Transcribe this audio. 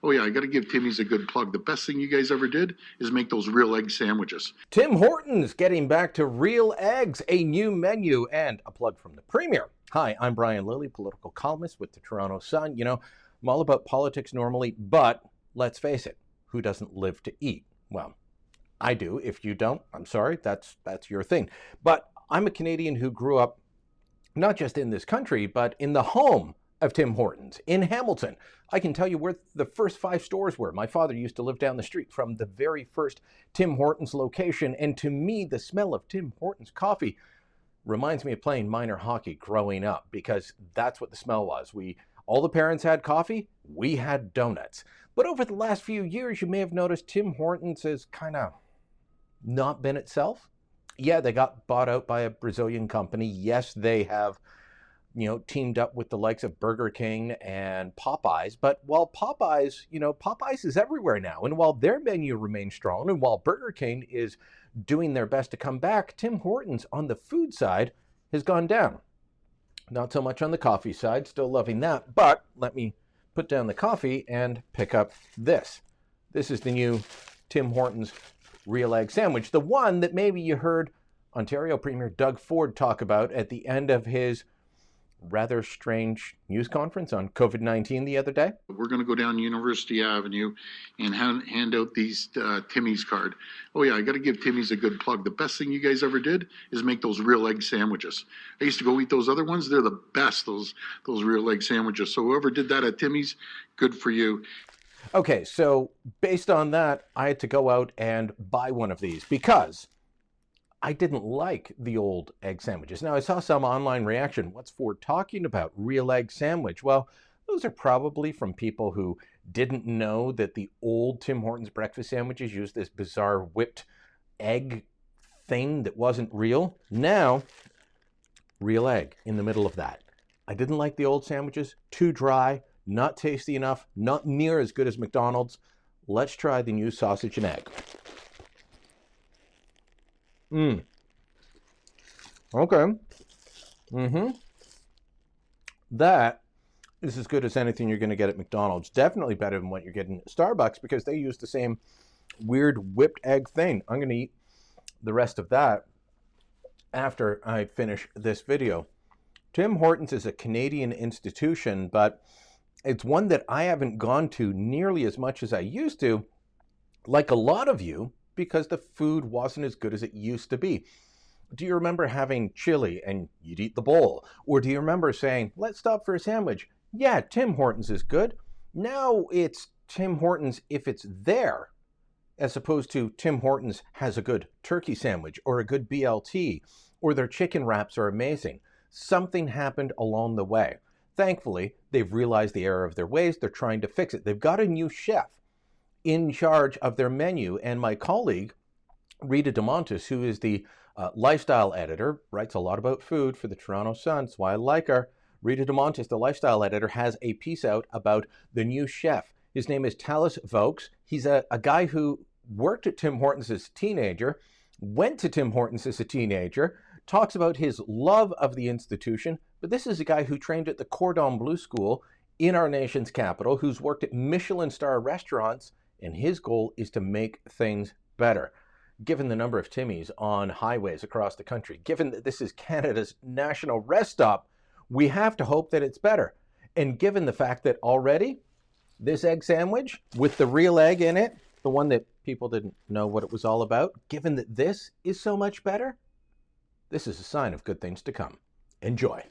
Oh yeah, I got to give Timmy's a good plug. The best thing you guys ever did is make those real egg sandwiches. Tim Hortons getting back to real eggs, a new menu, and a plug from the Premier. Hi, I'm Brian Lilly, political columnist with the Toronto Sun. You know, I'm all about politics normally, but let's face it, who doesn't live to eat? Well, I do. If you don't, I'm sorry, that's your thing. But I'm a Canadian who grew up not just in this country, but in the home of Tim Hortons in Hamilton. I can tell you where the first 5 stores were. My father used to live down the street from the very first Tim Hortons location, and to me, the smell of Tim Hortons coffee reminds me of playing minor hockey growing up, because that's what the smell was. All the parents had coffee, we had donuts. But over the last few years, you may have noticed Tim Hortons has kind of not been itself. Yeah, they got bought out by a Brazilian company. Yes, they have teamed up with the likes of Burger King and Popeyes. But while Popeyes is everywhere now, and while their menu remains strong, and while Burger King is doing their best to come back, Tim Hortons on the food side has gone down. Not so much on the coffee side, still loving that, but let me put down the coffee and pick up this. This is the new Tim Hortons real egg sandwich, the one that maybe you heard Ontario Premier Doug Ford talk about at the end of his rather strange news conference on COVID-19 the other day. We're going to go down University Avenue and hand out these Timmy's card. Oh yeah, I got to give Timmy's a good plug. The best thing you guys ever did is make those real egg sandwiches. I used to go eat those other ones. They're the best, those real egg sandwiches. So whoever did that at Timmy's, good for you. Okay, so based on that, I had to go out and buy one of these because I didn't like the old egg sandwiches. Now, I saw some online reaction. What's Ford talking about? Real egg sandwich. Well, those are probably from people who didn't know that the old Tim Hortons breakfast sandwiches used this bizarre whipped egg thing that wasn't real. Now, real egg in the middle of that. I didn't like the old sandwiches. Too dry, not tasty enough, not near as good as McDonald's. Let's try the new sausage and egg. Okay. That is as good as anything you're going to get at McDonald's. Definitely better than what you're getting at Starbucks, because they use the same weird whipped egg thing. I'm going to eat the rest of that after I finish this video. Tim Hortons is a Canadian institution, but it's one that I haven't gone to nearly as much as I used to, like a lot of you, because the food wasn't as good as it used to be. Do you remember having chili and you'd eat the bowl? Or do you remember saying, let's stop for a sandwich? Yeah, Tim Hortons is good. Now it's Tim Hortons if it's there, as opposed to Tim Hortons has a good turkey sandwich or a good BLT, or their chicken wraps are amazing. Something happened along the way. Thankfully, they've realized the error of their ways. They're trying to fix it. They've got a new chef in charge of their menu, and my colleague Rita DeMontis, who is the lifestyle editor, writes a lot about food for the Toronto Sun. That's why I like her. Rita DeMontis, the lifestyle editor, has a piece out about the new chef. His name is Talis Vokes. He's a guy who worked at Tim Hortons as a teenager, went to Tim Hortons as a teenager, talks about his love of the institution, but this is a guy who trained at the Cordon Bleu School in our nation's capital, who's worked at Michelin star restaurants, and his goal is to make things better. Given the number of Timmy's on highways across the country, given that this is Canada's national rest stop, we have to hope that it's better. And given the fact that already this egg sandwich with the real egg in it, the one that people didn't know what it was all about, given that this is so much better, this is a sign of good things to come. Enjoy.